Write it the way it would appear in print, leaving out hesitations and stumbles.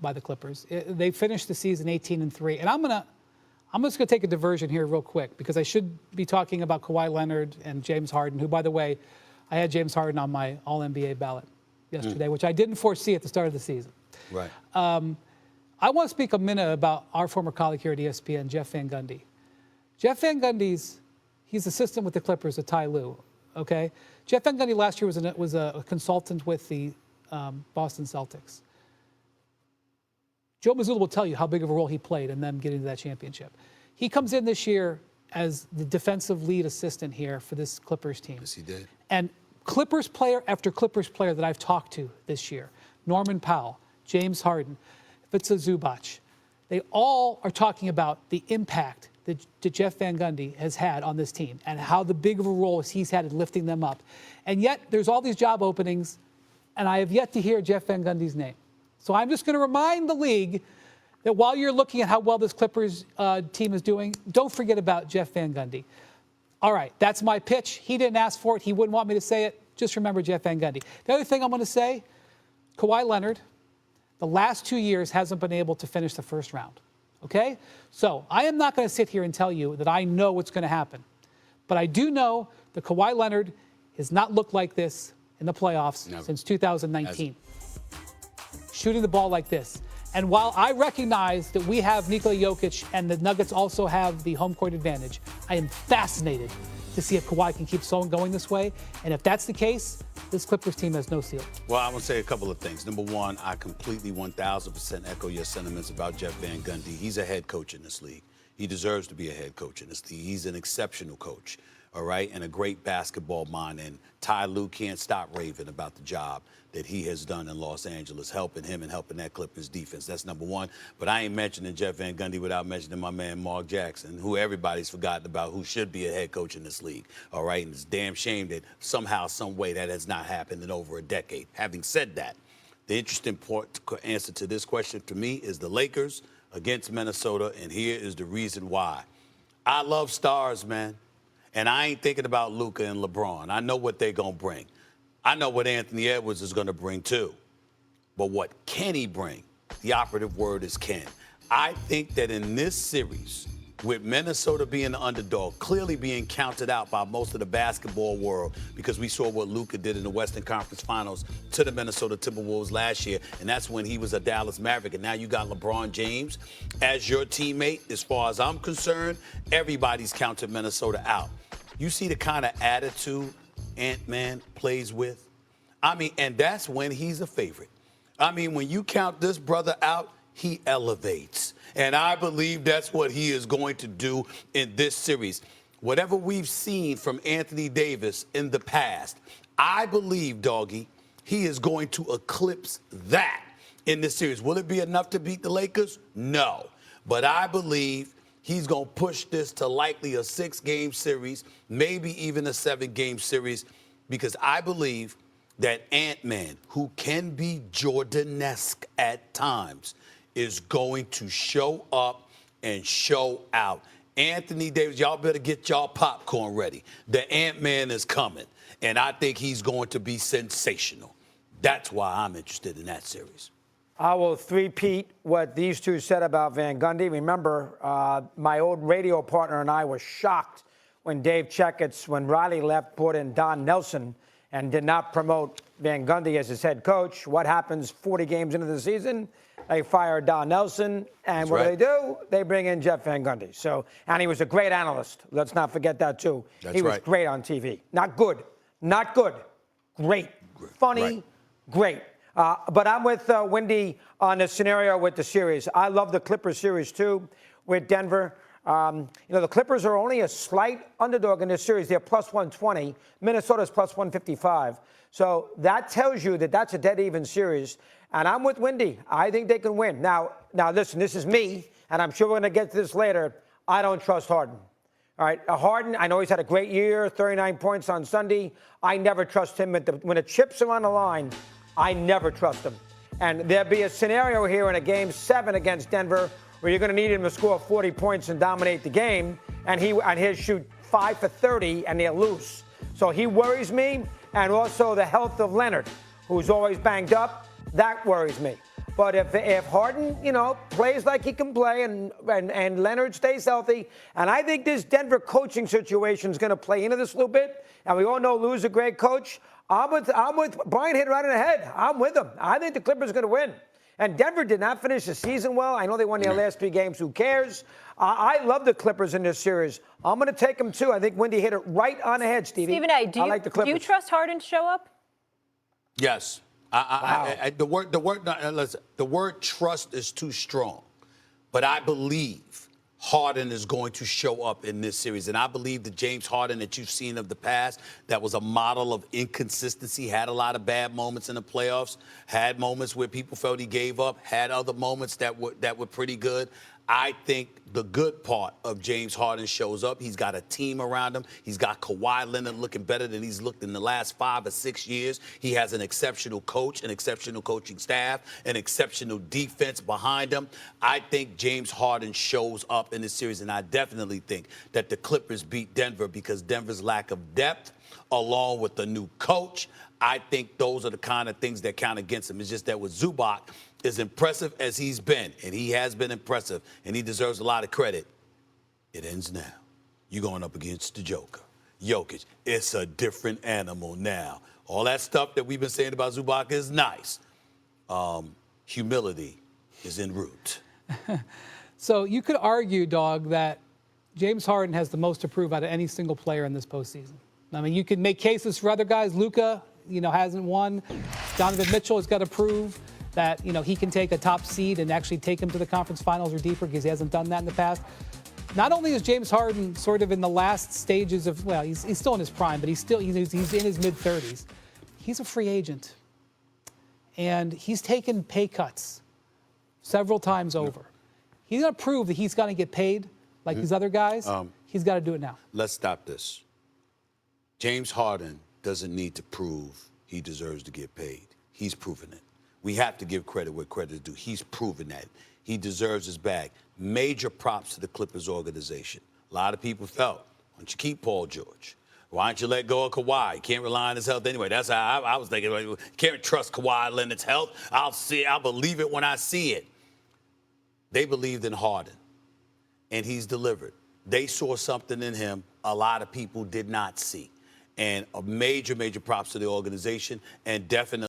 by the Clippers. They finished the season 18-3, and I'm just gonna take a diversion here real quick because I should be talking about Kawhi Leonard and James Harden, who, by the way, I had James Harden on my All-NBA ballot yesterday, which I didn't foresee at the start of the season. Right. I want to speak a minute about our former colleague here at ESPN, Jeff Van Gundy. Jeff Van Gundy's, he's assistant with the Clippers at Ty Lue, okay? Jeff Van Gundy last year was a consultant with the Boston Celtics. Joe Mazzulla will tell you how big of a role he played in them getting to that championship. He comes in this year as the defensive lead assistant here for this Clippers team. Yes, he did. And Clippers player after Clippers player that I've talked to this year, Norman Powell, James Harden, Vitsa Zubac, they all are talking about the impact that Jeff Van Gundy has had on this team and how the big of a role he's had in lifting them up. And yet there's all these job openings, and I have yet to hear Jeff Van Gundy's name. So I'm just going to remind the league that while you're looking at how well this Clippers team is doing, don't forget about Jeff Van Gundy. All right, that's my pitch. He didn't ask for it. He wouldn't want me to say it. Just remember Jeff Van Gundy. The other thing I'm going to say, Kawhi Leonard, the last 2 years hasn't been able to finish the first round, okay? So I am not going to sit here and tell you that I know what's going to happen. But I do know that Kawhi Leonard has not looked like this in the playoffs since 2019. Shooting the ball like this. And while I recognize that we have Nikola Jokic and the Nuggets also have the home court advantage, I am fascinated to see if Kawhi can keep going this way. And if that's the case, this Clippers team has no ceiling. Well, I want to say a couple of things. Number one, I completely 1,000% echo your sentiments about Jeff Van Gundy. He's a head coach in this league. He deserves to be a head coach in this league. He's an exceptional coach, all right, and a great basketball mind. And Ty Lue can't stop raving about the job that he has done in Los Angeles, helping him and helping that Clippers defense. That's number one. But I ain't mentioning Jeff Van Gundy without mentioning my man Mark Jackson, who everybody's forgotten about, who should be a head coach in this league. All right, and it's a damn shame that somehow, some way, that has not happened in over a decade. Having said that, the interesting answer to this question to me is the Lakers against Minnesota, and here is the reason why. I love stars, man, and I ain't thinking about Luka and LeBron. I know what they're going to bring. I know what Anthony Edwards is going to bring, too. But what can he bring? The operative word is can. I think that in this series, with Minnesota being the underdog, clearly being counted out by most of the basketball world, because we saw what Luka did in the Western Conference Finals to the Minnesota Timberwolves last year, and that's when he was a Dallas Maverick, and now you got LeBron James as your teammate. As far as I'm concerned, everybody's counted Minnesota out. You see the kind of attitude Ant-Man plays with? I mean, and that's when he's a favorite. I mean, when you count this brother out, he elevates. And I believe that's what he is going to do in this series. Whatever we've seen from Anthony Davis in the past, I believe, Doggy, he is going to eclipse that in this series. Will it be enough to beat the Lakers? No. But I believe he's going to push this to likely a 6-game series, maybe even a 7-game series, because I believe that Ant-Man, who can be Jordan-esque at times, is going to show up and show out. Anthony Davis, y'all better get y'all popcorn ready. The Ant-Man is coming, and I think he's going to be sensational. That's why I'm interested in that series. I will three-peat what these two said about Van Gundy. Remember, my old radio partner and I were shocked when Dave Checketts, when Riley left, brought in Don Nelson and did not promote Van Gundy as his head coach. What happens 40 games into the season? They fire Don Nelson, and what do? They bring in Jeff Van Gundy. So, and he was a great analyst. Let's not forget that, too. He was great on TV. Not good. Not good. Great. Funny. Great. But I'm with Windy on the scenario with the series. I love the Clippers series, too, with Denver. The Clippers are only a slight underdog in this series. They're plus 120. Minnesota's plus 155. So that tells you that that's a dead-even series. And I'm with Windy. I think they can win. Now, listen, this is me, and I'm sure we're going to get to this later. I don't trust Harden. All right, Harden, I know he's had a great year, 39 points on Sunday. I never trust him. When the chips are on the line, I never trust him. And there'll be a scenario here in a Game 7 against Denver where you're going to need him to score 40 points and dominate the game, and he'll shoot 5 for 30, and they'll lose. So he worries me, and also the health of Leonard, who's always banged up. That worries me. But if Harden, plays like he can play and Leonard stays healthy, and I think this Denver coaching situation is going to play into this a little bit, and we all know Lou's a great coach. I'm with Brian hit right in the head. I'm with him. I think the Clippers are going to win. And Denver did not finish the season well. I know they won their last 3 games. Who cares? I love the Clippers in this series. I'm going to take them too. I think Wendy hit it right on the head, Stevie. Stephen A., I like the Clippers. do you trust Harden to show up? Yes. The word trust is too strong, but I believe Harden is going to show up in this series. And I believe the James Harden that you've seen of the past, that was a model of inconsistency, had a lot of bad moments in the playoffs, had moments where people felt he gave up, had other moments that were pretty good. I think the good part of James Harden shows up. He's got a team around him. He's got Kawhi Leonard looking better than he's looked in the last 5 or 6 years. He has an exceptional coach, an exceptional coaching staff, an exceptional defense behind him. I think James Harden shows up in this series, and I definitely think that the Clippers beat Denver because Denver's lack of depth, along with the new coach, I think those are the kind of things that count against him. It's just that with Zubac, as impressive as he's been, and he has been impressive, and he deserves a lot of credit, it ends now. You're going up against the Joker, Jokic. It's a different animal now. All that stuff that we've been saying about Zubac is nice. Humility is en route. So you could argue, Dog, that James Harden has the most to prove out of any single player in this postseason. I mean, you can make cases for other guys. Luka, hasn't won. Donovan Mitchell has got to prove that, he can take a top seed and actually take him to the conference finals or deeper because he hasn't done that in the past. Not only is James Harden sort of in the last stages of, he's still in his prime, but he's in his mid-30s. He's a free agent. And he's taken pay cuts several times over. He's going to prove that he's going to get paid like these other guys. He's got to do it now. Let's stop this. James Harden doesn't need to prove he deserves to get paid. He's proven it. We have to give credit where credit is due. He's proven that. He deserves his bag. Major props to the Clippers organization. A lot of people felt, why don't you keep Paul George? Why don't you let go of Kawhi? Can't rely on his health anyway. That's how I was thinking. Can't trust Kawhi Leonard's health. I'll believe it when I see it. They believed in Harden, and he's delivered. They saw something in him a lot of people did not see. And a major props to the organization, and definitely